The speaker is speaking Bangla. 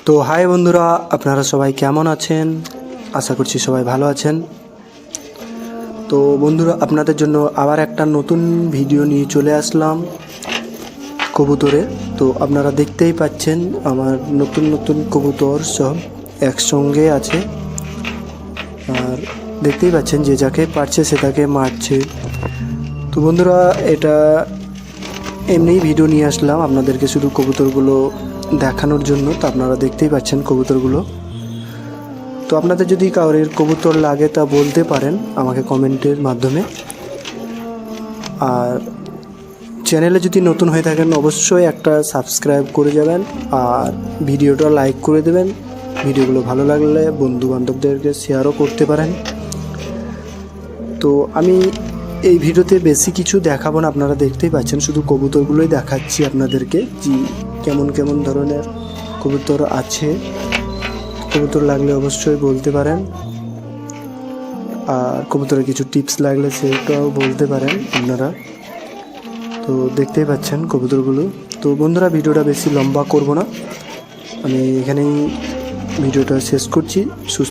তো হাই বন্ধুরা, আপনারা সবাই কেমন আছেন? আশা করছি সবাই ভালো আছেন। তো বন্ধুরা, আপনাদের জন্য আবার একটা নতুন ভিডিও নিয়ে চলে আসলাম কবুতরে। তো আপনারা দেখতেই পাচ্ছেন আমার নতুন নতুন কবুতর সব একসঙ্গে আছে, আর দেখতেই পাচ্ছেন যে যাকে পারছে সে তাকে মারছে। তো বন্ধুরা, এটা এমনিই ভিডিও নিয়ে আসলাম আপনাদেরকে শুধু কবুতরগুলো দেখানোর জন্য। তো আপনারা দেখতেই পাচ্ছেন কবুতরগুলো। তো আপনাদের যদি কারোর কবুতর লাগে তা বলতে পারেন আমাকে কমেন্টের মাধ্যমে। আর চ্যানেলে যদি নতুন হয়ে থাকেন অবশ্যই একটা সাবস্ক্রাইব করে যাবেন, আর ভিডিওটা লাইক করে দেবেন। ভিডিওগুলো ভালো লাগলে বন্ধু বান্ধবদেরকে শেয়ারও করতে পারেন। তো আমি এই ভিডিওতে বেশি কিছু দেখাবো না, আপনারা দেখতেই পাচ্ছেন শুধু কবুতরগুলোই দেখাচ্ছি আপনাদেরকে, যে কেমন কেমন ধরনের কবুতর আছে। কবুতর লাগলে অবশ্যই বলতে পারেন, আর কবুতরের কিছু টিপস লাগলে সেটাও বলতে পারেন আপনারা। তো দেখতেই পাচ্ছেন কবুতরগুলো। তো বন্ধুরা, ভিডিওটা বেশি লম্বা করব না, আমি এখানেই ভিডিওটা শেষ করছি।